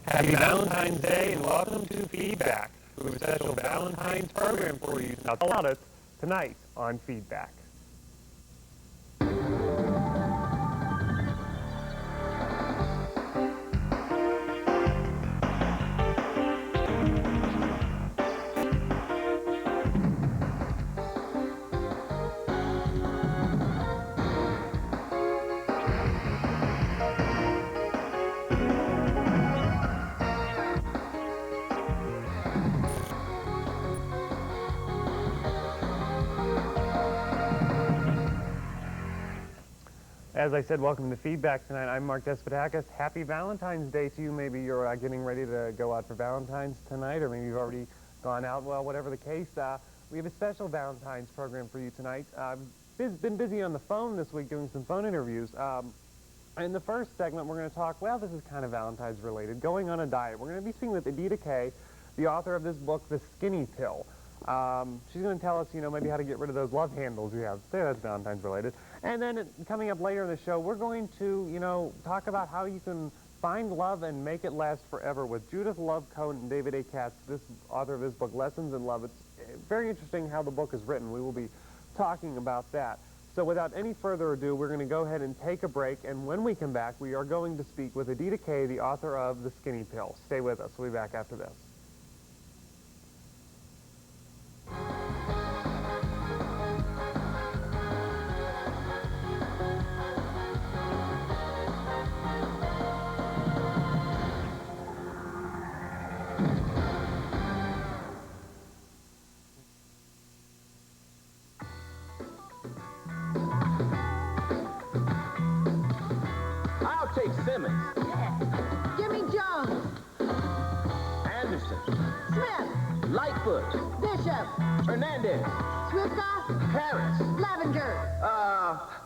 Happy Valentine's Day and welcome to Feedback. We have a special Valentine's program for you. Now tell us tonight on Feedback. As I said, welcome to Feedback tonight. I'm Mark Despotakis. Happy Valentine's Day to you. Maybe you're getting ready to go out for Valentine's tonight, or maybe you've already gone out. Well, whatever the case, we have a special Valentine's program for you tonight. I've been busy on the phone this week doing some phone interviews. In the first segment, we're going to talk, well, this is kind of Valentine's related, going on a diet. We're going to be speaking with Edita Kay, the author of this book, The Skinny Pill. She's going to tell us, maybe how to get rid of those love handles you have. Say that's Valentine's related. And then coming up later in the show, we're going to, talk about how you can find love and make it last forever with Judith Love Cohen and David A. Katz, this author of this book, Lessons in Love. It's very interesting how the book is written. We will be talking about that. So without any further ado, we're going to go ahead and take a break. And when we come back, we are going to speak with Edita Kay, the author of The Skinny Pill. Stay with us. We'll be back after this. Simmons. Yeah. Jimmy Jones. Anderson. Smith. Lightfoot. Bishop. Hernandez. Swifka. Harris. Lavender.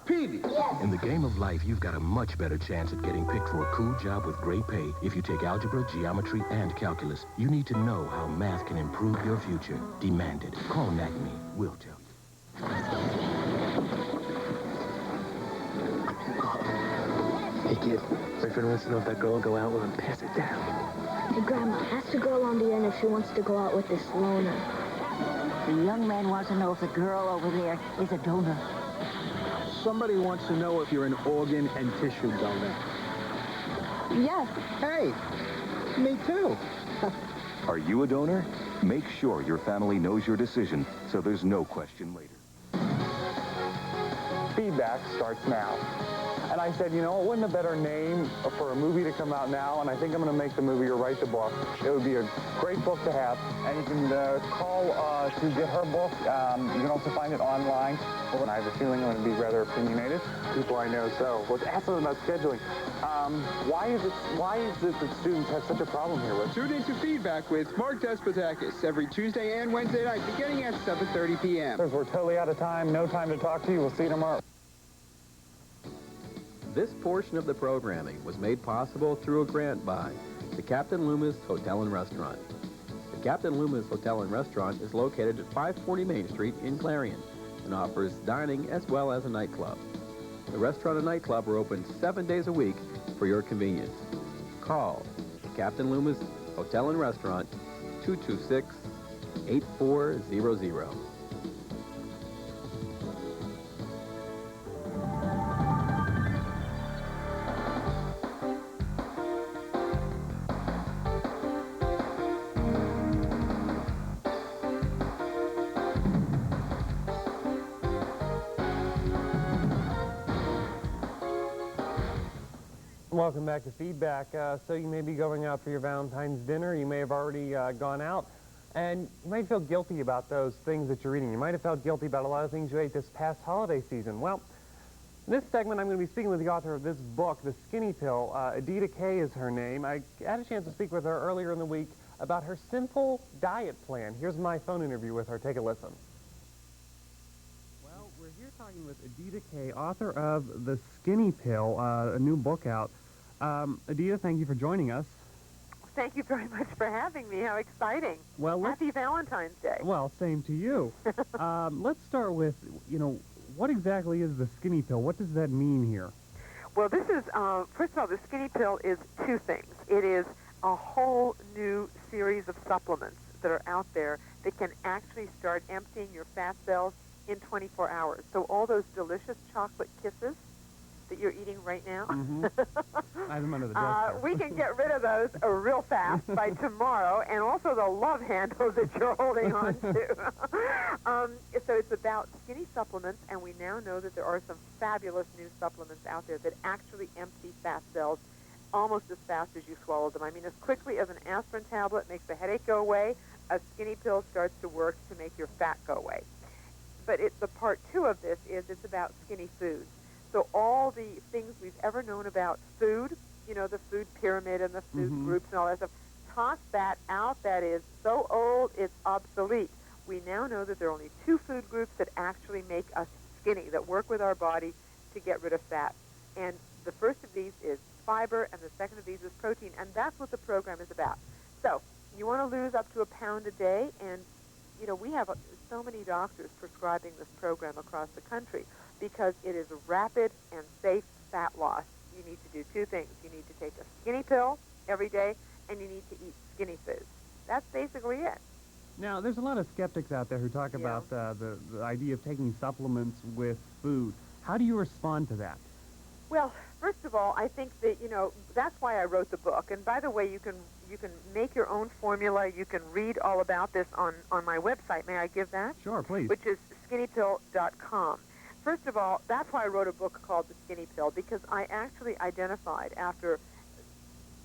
Peavy. Yes. In the game of life, you've got a much better chance at getting picked for a cool job with great pay if you take algebra, geometry, and calculus. You need to know how math can improve your future. Demand it. Call Acme. We'll tell you. Hey, kid, boyfriend wants to know if that girl will go out with him. Pass it down. Hey, Grandma, ask the girl on the end if she wants to go out with this loner. The young man wants to know if the girl over there is a donor. Somebody wants to know if you're an organ and tissue donor. Yes. Hey, me too. Are you a donor? Make sure your family knows your decision so there's no question later. Feedback starts now. And I said, what wouldn't a better name for a movie to come out now? And I think I'm going to make the movie or write the book. It would be a great book to have. And you can call to get her book. You can also find it online. And I have a feeling I'm going to be rather opinionated. People I know so. Let's ask them about scheduling. Why is it that students have such a problem here with? Tune into Feedback with Mark Despotakis every Tuesday and Wednesday night beginning at 7:30 p.m. We're totally out of time. No time to talk to you. We'll see you tomorrow. This portion of the programming was made possible through a grant by the Captain Loomis Hotel and Restaurant. The Captain Loomis Hotel and Restaurant is located at 540 Main Street in Clarion and offers dining as well as a nightclub. The restaurant and nightclub are open 7 days a week for your convenience. Call the Captain Loomis Hotel and Restaurant, 226-8400. Welcome back to Feedback. So you may be going out for your Valentine's dinner. You may have already gone out. And you might feel guilty about those things that you're eating. You might have felt guilty about a lot of things you ate this past holiday season. Well, in this segment, I'm going to be speaking with the author of this book, The Skinny Pill. Edita Kay is her name. I had a chance to speak with her earlier in the week about her simple diet plan. Here's my phone interview with her. Take a listen. Well, we're here talking with Edita Kay, author of The Skinny Pill, a new book out. Edita, thank you for joining us. Thank you very much for having me. How exciting. Well, Happy Valentine's Day. Well, same to you. Let's start with, what exactly is the Skinny Pill? What does that mean here? Well, this is, first of all, the Skinny Pill is two things. It is a whole new series of supplements that are out there that can actually start emptying your fat cells in 24 hours. So all those delicious chocolate kisses that you're eating right now, I have them under the desk here. we can get rid of those real fast by tomorrow, and also the love handle that you're holding on to. So it's about skinny supplements, and we now know that there are some fabulous new supplements out there that actually empty fat cells almost as fast as you swallow them. I mean, as quickly as an aspirin tablet makes the headache go away, a skinny pill starts to work to make your fat go away. But the part two of this is it's about skinny foods. So all the things we've ever known about food, you know, the food pyramid and the food groups and all that stuff, toss that out. That is so old, it's obsolete. We now know that there are only two food groups that actually make us skinny, that work with our body to get rid of fat. And the first of these is fiber, and the second of these is protein, and that's what the program is about. So you want to lose up to a pound a day, and, you know, we have so many doctors prescribing this program across the country because it is rapid and safe fat loss. You need to do two things. You need to take a skinny pill every day, and you need to eat skinny foods. That's basically it. Now, there's a lot of skeptics out there who talk about the idea of taking supplements with food. How do you respond to that? Well, first of all, I think that, you know, that's why I wrote the book. And by the way, you can make your own formula. You can read all about this on my website. May I give that? Sure, please. Which is skinnypill.com. First of all, that's why I wrote a book called The Skinny Pill, because I actually identified after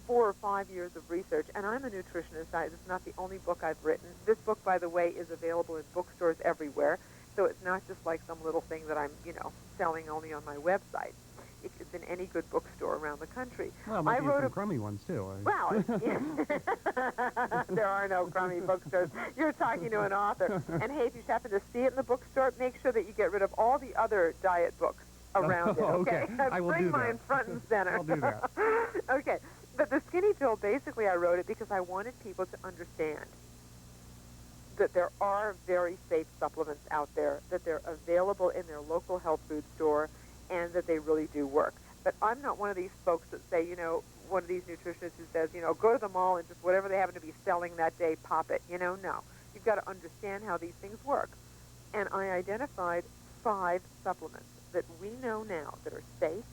4 or 5 years of research, and I'm a nutritionist. It's not the only book I've written. This book, by the way, is available in bookstores everywhere, so it's not just like some little thing that I'm, you know, selling only on my website. It's in any good bookstore around the country. Well, maybe some crummy ones, too. Well, there are no crummy bookstores. You're talking to an author. And, hey, if you happen to see it in the bookstore, make sure that you get rid of all the other diet books around it, okay? I will Bring do mine that. front and center. I'll do that. Okay. But the Skinny Pill, basically, I wrote it because I wanted people to understand that there are very safe supplements out there, that they're available in their local health food store, and that they really do work. But I'm not one of these folks that say, you know, one of these nutritionists who says, you know, go to the mall and just whatever they happen to be selling that day, pop it. You know, no. You've got to understand how these things work. And I identified 5 supplements that we know now that are safe,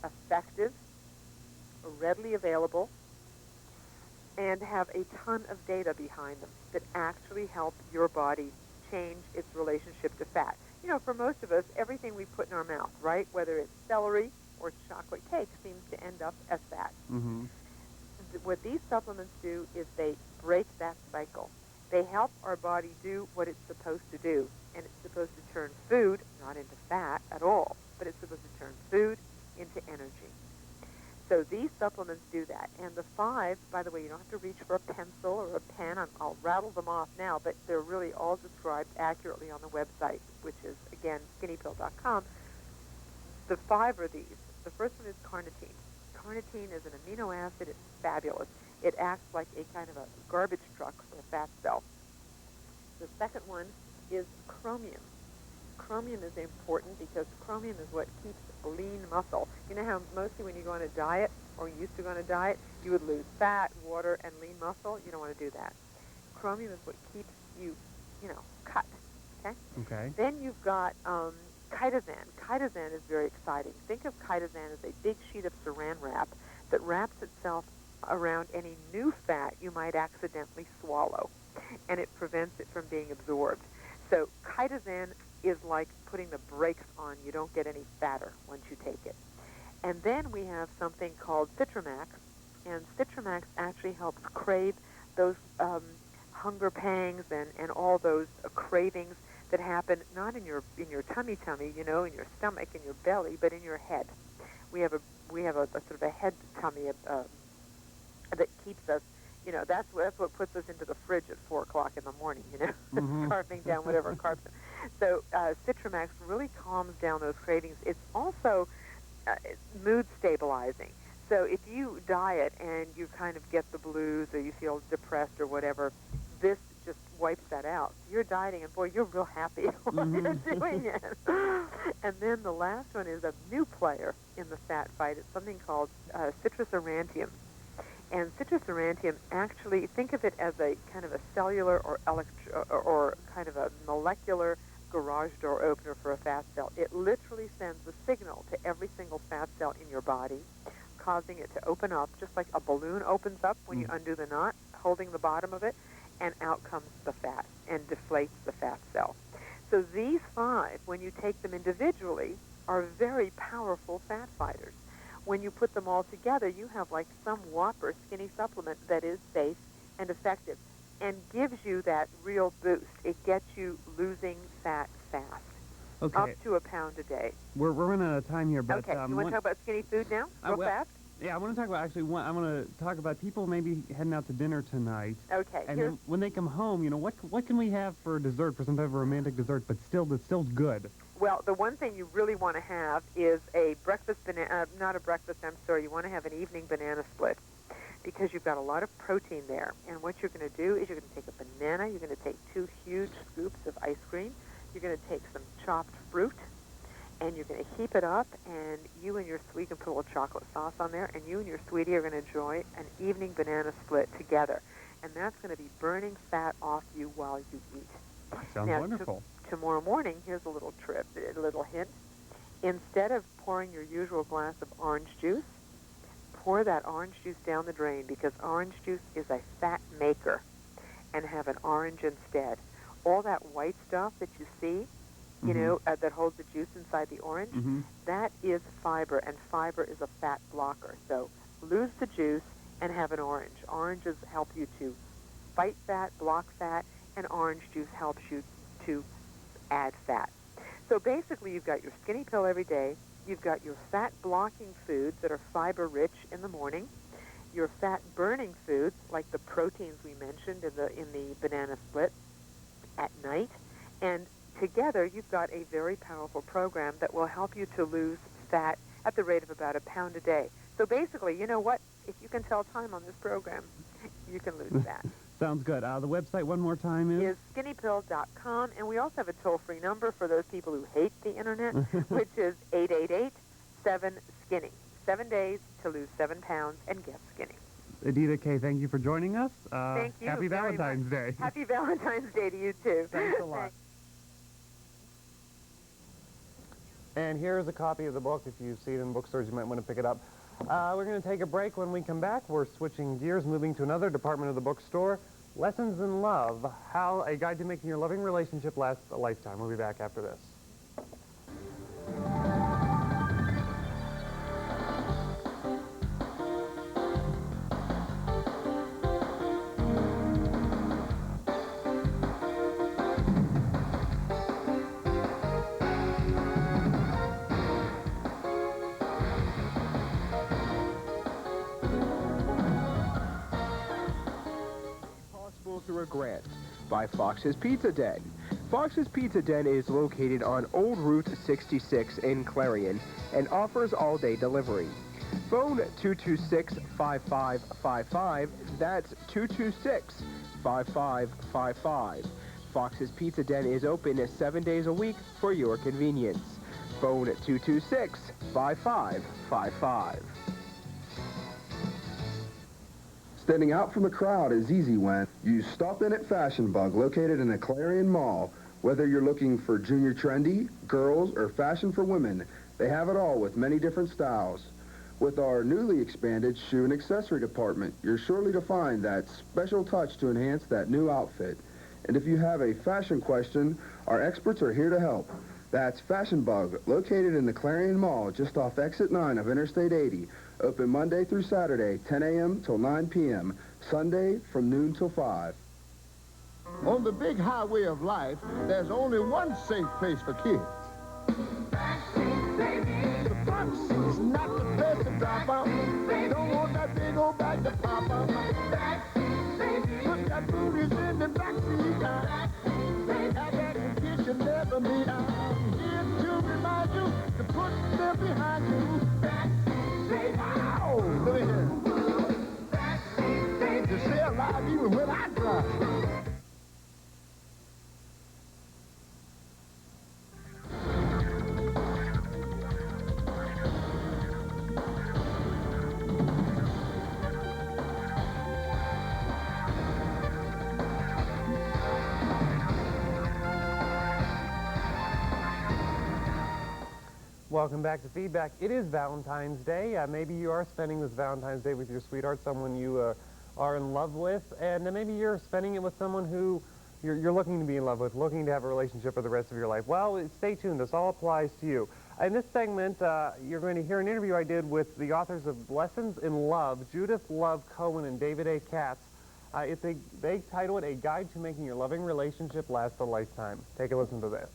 effective, readily available, and have a ton of data behind them that actually help your body change its relationship to fat. You know, for most of us, everything we put in our mouth, right, whether it's celery or chocolate cake, seems to end up as fat. What these supplements do is they break that cycle. They help our body do what it's supposed to do, and it's supposed to turn food, not into fat at all, but it's supposed to turn food into energy. So these supplements do that. And the 5, by the way, you don't have to reach for a pencil or a pen. I'll rattle them off now, but they're really all described accurately on the website, which is, again, skinnypill.com. The 5 are these. The first one is carnitine. Carnitine is an amino acid. It's fabulous. It acts like a kind of a garbage truck for a fat cell. The second one is chromium. Chromium is important because chromium is what keeps lean muscle. You know how mostly when you go on a diet, or you used to go on a diet, you would lose fat, water, and lean muscle? You don't want to do that. Chromium is what keeps you, you know, cut. Okay? Okay. Then you've got chitosan. Chitosan is very exciting. Think of chitosan as a big sheet of saran wrap that wraps itself around any new fat you might accidentally swallow, and it prevents it from being absorbed. So chitosan is like putting the brakes on. You don't get any fatter once you take it. And then we have something called Citramax, and Citramax actually helps crave those hunger pangs and all those cravings that happen not in your tummy, you know, in your stomach, in your belly, but in your head. We have a sort of a head tummy that keeps us, you know, that's what puts us into the fridge at 4 o'clock in the morning, you know, carving down whatever carbs. So Citramax really calms down those cravings. It's also mood stabilizing. So if you diet and you kind of get the blues or you feel depressed or whatever, this just wipes that out. You're dieting and boy, you're real happy while you're doing it. And then the last one is a new player in the fat fight. It's something called citrus aurantium. And citrusaurantium, actually, think of it as a kind of a cellular or kind of a molecular garage door opener for a fat cell. It literally sends a signal to every single fat cell in your body, causing it to open up, just like a balloon opens up when you undo the knot, holding the bottom of it, and out comes the fat and deflates the fat cell. So these 5, when you take them individually, are very powerful fat fighters. When you put them all together, you have like some whopper skinny supplement that is safe and effective and gives you that real boost. It gets you losing fat fast, up to a pound a day. We're running out of time here, but... Okay, you want to talk about skinny food now, real fast? Yeah, I want to talk about, actually, I want to talk about people maybe heading out to dinner tonight. Okay. And then when they come home, you know, what can we have for dessert, for some type of romantic dessert, but that's still good? Well, the one thing you really want to have is a breakfast banana, not a breakfast, I'm sorry, you want to have an evening banana split because you've got a lot of protein there. And what you're going to do is you're going to take a banana, you're going to take 2 huge scoops of ice cream, you're going to take some chopped fruit, and you're going to heap it up, and you and your sweet can put a little chocolate sauce on there, and you and your sweetie are going to enjoy an evening banana split together. And that's going to be burning fat off you while you eat. That sounds wonderful. Tomorrow morning, here's a little hint. Instead of pouring your usual glass of orange juice, pour that orange juice down the drain because orange juice is a fat maker, and have an orange instead. All that white stuff that you see, you know, that holds the juice inside the orange, that is fiber, and fiber is a fat blocker. So lose the juice and have an orange. Oranges help you to fight fat, block fat, and orange juice helps you to add fat. So basically, you've got your skinny pill every day. You've got your fat-blocking foods that are fiber-rich in the morning. Your fat-burning foods, like the proteins we mentioned in the banana split, at night. And together, you've got a very powerful program that will help you to lose fat at the rate of about a pound a day. So basically, you know what? If you can tell time on this program, you can lose fat. Sounds good. The website one more time is skinnypill.com, and we also have a toll-free number for those people who hate the internet, which is 888-7-SKINNY. 7 days to lose 7 pounds and get skinny. Adita K., thank you for joining us. Thank you. Happy Valentine's Day. Happy Valentine's Day to you, too. Thanks a lot. Thanks. And here's a copy of the book. If you see it in bookstores, you might want to pick it up. We're going to take a break. When we come back, we're switching gears, moving to another department of the bookstore. Lessons in Love, how a guide to making your loving relationship last a lifetime. We'll be back after this. Through a grant by Fox's Pizza Den. Fox's Pizza Den is located on Old Route 66 in Clarion and offers all-day delivery. Phone 226-5555. That's 226-5555. Fox's Pizza Den is open 7 days a week for your convenience. Phone 226-5555. Standing out from the crowd is easy when you stop in at Fashion Bug, located in the Clarion Mall. Whether you're looking for junior trendy, girls, or fashion for women, they have it all with many different styles. With our newly expanded shoe and accessory department, you're surely to find that special touch to enhance that new outfit. And if you have a fashion question, our experts are here to help. That's Fashion Bug, located in the Clarion Mall, just off Exit 9 of Interstate 80. Open Monday through Saturday, 10 a.m. till 9 p.m. Sunday from noon till 5. On the big highway of life, there's only one safe place for kids. The front seat's not the place to drop out. Don't want that big old bag to pop out. Put that booties in the back seat now. Have that kiss you never meet. I'm here to remind you to put them behind you. Ow! Look at here. To stay alive even when I drive. Welcome back to Feedback. It is Valentine's Day. Maybe you are spending this Valentine's Day with your sweetheart, someone you are in love with, and maybe you're spending it with someone who you're looking to be in love with, looking to have a relationship for the rest of your life. Well, stay tuned. This all applies to you. In this segment, you're going to hear an interview I did with the authors of Lessons in Love, Judith Love Cohen and David A. Katz. They title it A Guide to Making Your Loving Relationship Last a Lifetime. Take a listen to this.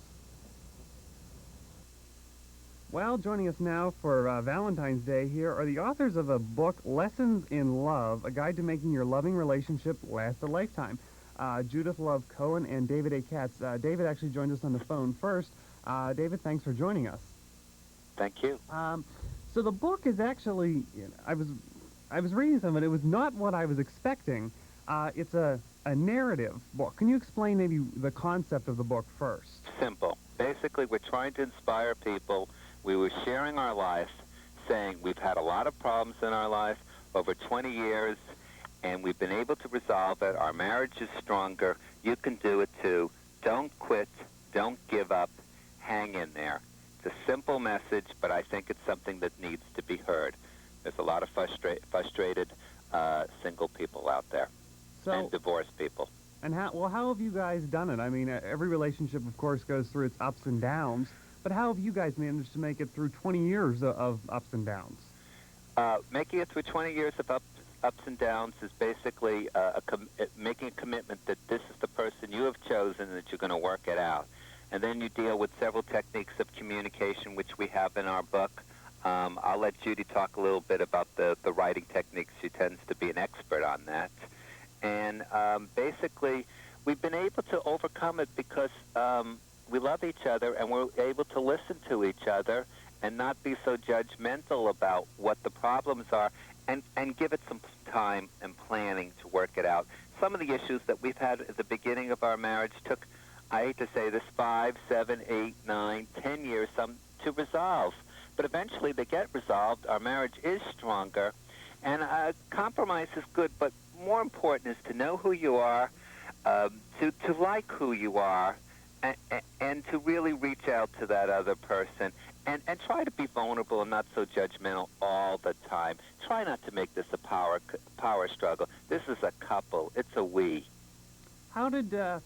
Well, joining us now for Valentine's Day here are the authors of a book, Lessons in Love, A Guide to Making Your Loving Relationship Last a Lifetime. Judith Love Cohen and David A. Katz. David actually joined us on the phone first. David, thanks for joining us. Thank you. So the book is actually, I was reading some of it. It was not what I was expecting. It's a narrative book. Can you explain maybe the concept of the book first? Simple. Basically, we're trying to inspire people. We were sharing our life, saying we've had a lot of problems in our life over 20 years, and we've been able to resolve it. Our marriage is stronger. You can do it too. Don't quit. Don't give up. Hang in there. It's a simple message, but I think it's something that needs to be heard. There's a lot of frustrated single people out there, and divorced people. And how have you guys done it? I mean, every relationship, of course, goes through its ups and downs, but how have you guys managed to make it through 20 years of ups and downs? Making it through 20 years of ups and downs is basically making a commitment that this is the person you have chosen, that you're going to work it out. And then you deal with several techniques of communication, which we have in our book. I'll let Judy talk a little bit about the writing techniques. She tends to be an expert on that. And basically, we've been able to overcome it because we love each other, and we're able to listen to each other and not be so judgmental about what the problems are, and give it some time and planning to work it out. Some of the issues that we've had at the beginning of our marriage took, I hate to say this, 5, 7, 8, 9, 10 years some to resolve. But eventually they get resolved. Our marriage is stronger. And compromise is good, but more important is to know who you are, to like who you are, and to really reach out to that other person. And try to be vulnerable and not so judgmental all the time. Try not to make this a power struggle. This is a couple. It's a we. How did... a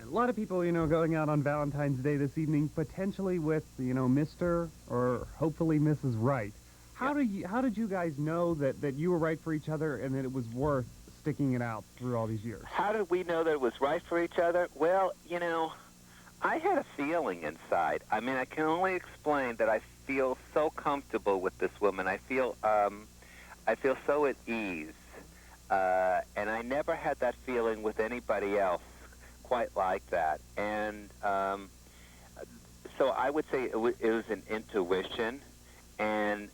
lot of people, going out on Valentine's Day this evening, potentially with, Mr. or hopefully Mrs. Right. How did you guys know that you were right for each other and that it was worth sticking it out through all these years? How did we know that it was right for each other? Well, I had a feeling inside. I mean, I can only explain that I feel so comfortable with this woman. I feel so at ease, and I never had that feeling with anybody else quite like that. And so I would say it was an intuition, and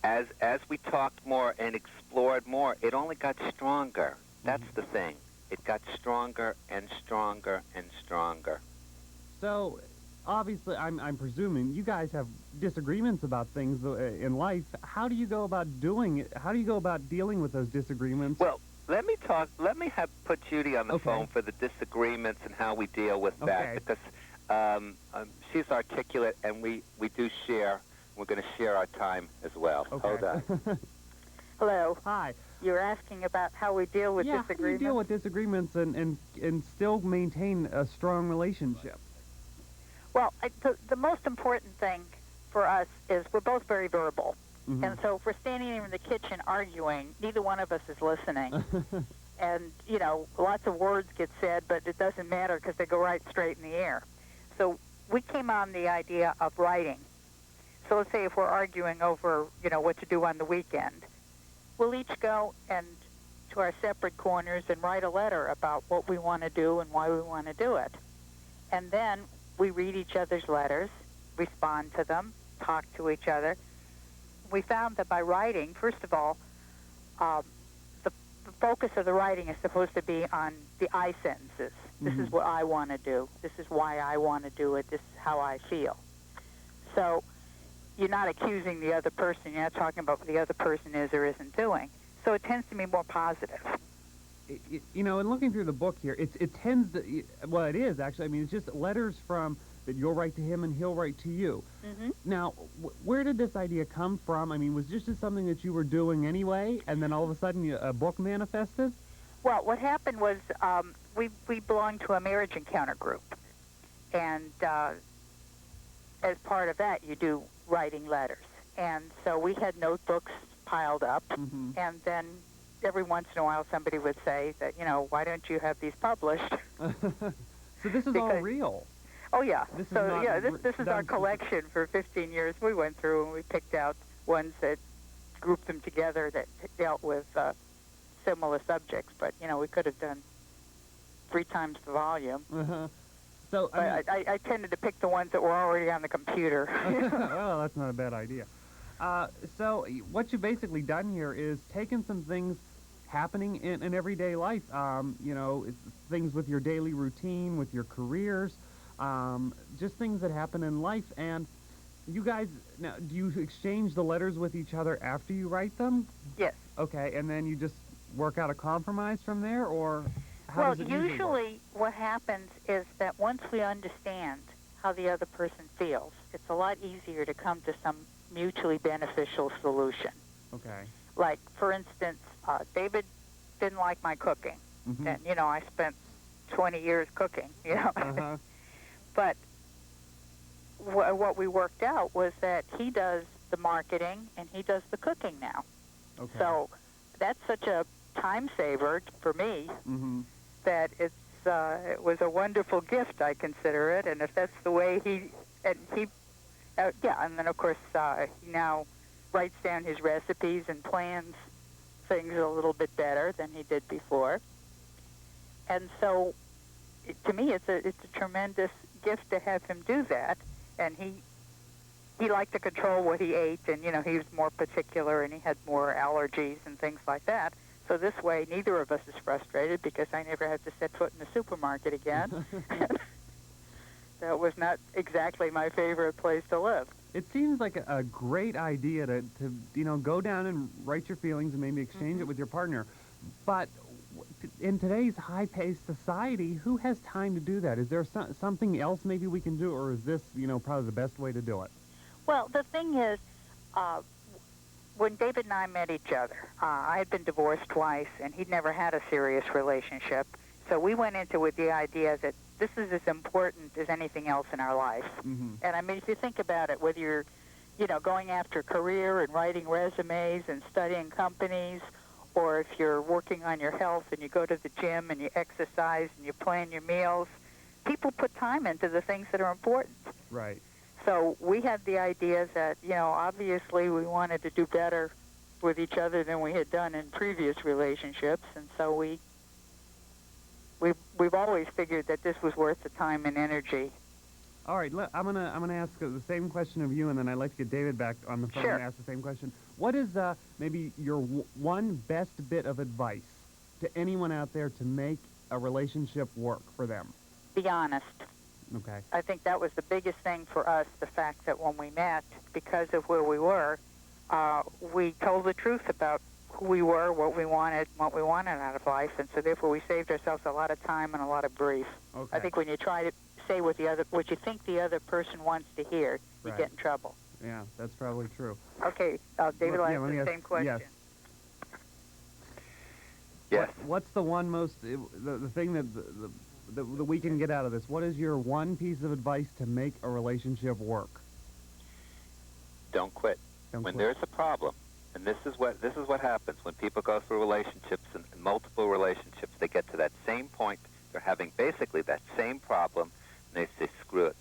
as we talked more and explored more, it only got stronger. That's the thing. It got stronger and stronger and stronger. So, obviously, I'm presuming you guys have disagreements about things in life. How do you go about doing it? How do you go about dealing with those disagreements? Well, let me put Judy on the phone for the disagreements and how we deal with that, because she's articulate, and we do share. We're going to share our time as well. Okay. Hold on. Hello. Hi. You're asking about how we deal with disagreements? How do you deal with disagreements and still maintain a strong relationship? Well, the most important thing for us is we're both very verbal. Mm-hmm. And so if we're standing in the kitchen arguing, neither one of us is listening. And, lots of words get said, but it doesn't matter because they go right straight in the air. So we came on the idea of writing. So let's say if we're arguing over, what to do on the weekend, we'll each go to our separate corners and write a letter about what we want to do and why we want to do it. And then we read each other's letters, respond to them, talk to each other. We found that by writing, first of all, the focus of the writing is supposed to be on the I sentences. This is what I want to do. This is why I want to do it. This is how I feel. So you're not accusing the other person. You're not talking about what the other person is or isn't doing. So it tends to be more positive. In looking through the book here, it tends to, well, it is actually. I mean, it's just letters from that you'll write to him and he'll write to you. Mm-hmm. Now, where did this idea come from? I mean, was this just something that you were doing anyway, and then all of a sudden a book manifested? Well, what happened was we belonged to a marriage encounter group, and as part of that, you do writing letters. And so we had notebooks piled up, and then every once in a while somebody would say that, why don't you have these published? So this is all real. Oh, yeah. This is our collection for 15 years. We went through and we picked out ones that grouped them together that dealt with similar subjects, but, we could have done 3 times the volume. So I tended to pick the ones that were already on the computer. Well, that's not a bad idea. So what you've basically done here is taken some things happening in everyday life, things with your daily routine, with your careers, just things that happen in life. And you guys, now, do you exchange the letters with each other after you write them? Yes. Okay, and then you just work out a compromise from there, or how does it usually work? What happens is that once we understand how the other person feels, it's a lot easier to come to some mutually beneficial solution. Okay. Like, for instance, David didn't like my cooking. And, I spent 20 years cooking, But what we worked out was that he does the marketing and he does the cooking now. Okay. So that's such a time saver for me that it was a wonderful gift, I consider it. And if that's the way and then of course he now writes down his recipes and plans things a little bit better than he did before. And so to me it's a tremendous gift to have him do that. And he liked to control what he ate, and he was more particular, and he had more allergies and things like that. So this way, neither of us is frustrated because I never had to set foot in the supermarket again. That was not exactly my favorite place to live. It seems like a great idea to go down and write your feelings and maybe exchange it with your partner. But in today's high-paced society, who has time to do that? Is there something else maybe we can do, or is this, probably the best way to do it? Well, the thing is, when David and I met each other, I had been divorced twice, and he'd never had a serious relationship. So we went into it with the idea that this is as important as anything else in our life. And I mean, if you think about it, whether you're, going after a career and writing resumes and studying companies, or if you're working on your health and you go to the gym and you exercise and you plan your meals, people put time into the things that are important. Right. So we had the idea that, obviously we wanted to do better with each other than we had done in previous relationships, and so we've always figured that this was worth the time and energy. All right, I'm gonna ask the same question of you, and then I'd like to get David back on the phone and ask the same question. What is maybe your one best bit of advice to anyone out there to make a relationship work for them? Be honest. Okay. I think that was the biggest thing for us, the fact that when we met, because of where we were, we told the truth about who we were, what we wanted out of life, and so therefore we saved ourselves a lot of time and a lot of grief. Okay. I think when you try to say what you think the other person wants to hear, you get in trouble. Yeah, that's probably true. Okay, David, I have the same question. Yes. What's the one the thing that we can get out of this? What is your one piece of advice to make a relationship work? Don't quit. When there's a problem, and this is what happens when people go through relationships and multiple relationships, they get to that same point, they're having basically that same problem, and they say, screw it,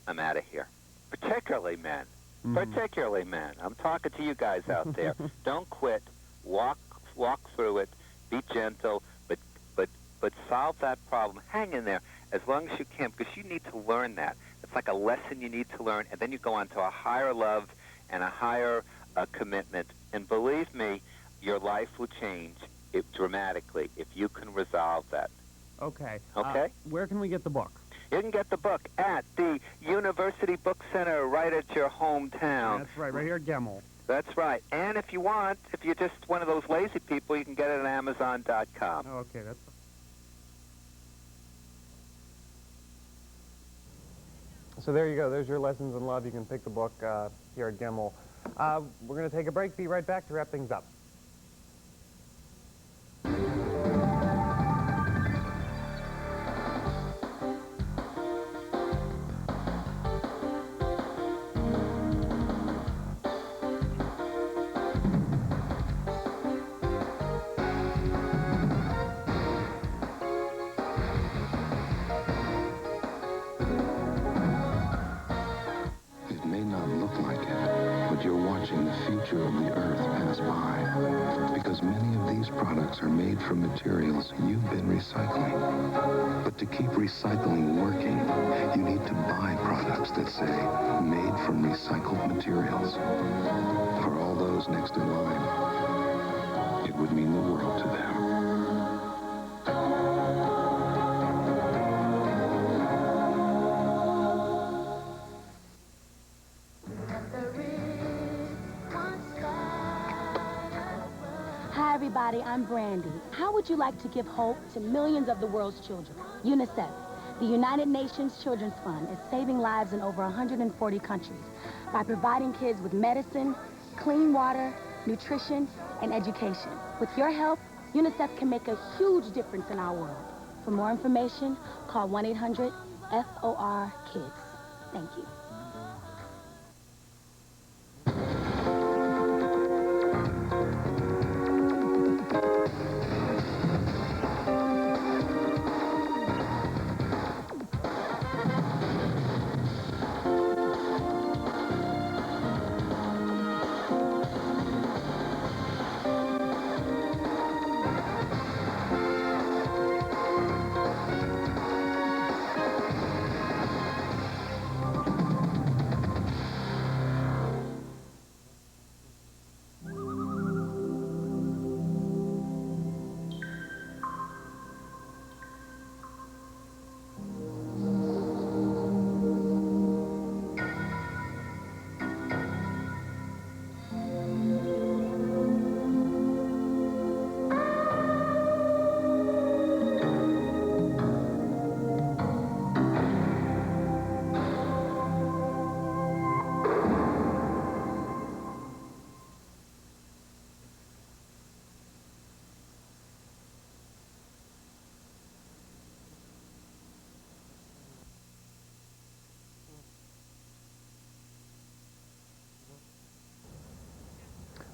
I'm out of here. Particularly men. Particularly men. I'm talking to you guys out there. Don't quit. Walk through it. Be gentle, but solve that problem. Hang in there as long as you can, because you need to learn that. It's like a lesson you need to learn, and then you go on to a higher love and a higher commitment. And believe me, your life will change dramatically if you can resolve that. Okay. Okay? Where can we get the book? You can get the book at the University Book Center right at your hometown. That's right here at Gemmel. That's right. And if you're just one of those lazy people, you can get it at Amazon.com. Oh, okay, that's... So there you go. There's your Lessons in Love. You can pick the book here at Gemmel. We're going to take a break. Be right back to wrap things up. It may not look like it, but you're watching the future of the Earth pass by. Because many of these products are made from materials you've been recycling. But to keep recycling working, you need to buy products that say, made from recycled materials. For all those next in line, it would mean the world to them. Hi, everybody. I'm Brandy. How would you like to give hope to millions of the world's children? UNICEF, the United Nations Children's Fund, is saving lives in over 140 countries by providing kids with medicine, clean water, nutrition, and education. With your help, UNICEF can make a huge difference in our world. For more information, call 1-800-FOR-KIDS. Thank you.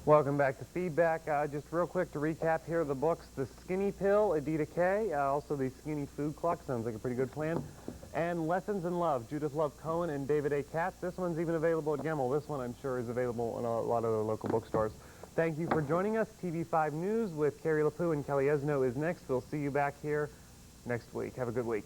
Welcome back to Feedback. Just real quick to recap here the books. The Skinny Pill, Adita Kay. Also the Skinny Food Clock. Sounds like a pretty good plan. And Lessons in Love, Judith Love Cohen and David A. Katz. This one's even available at Gemmel. This one I'm sure is available in a lot of the local bookstores. Thank you for joining us. TV5 News with Carrie LaPoo and Kelly Esno is next. We'll see you back here next week. Have a good week.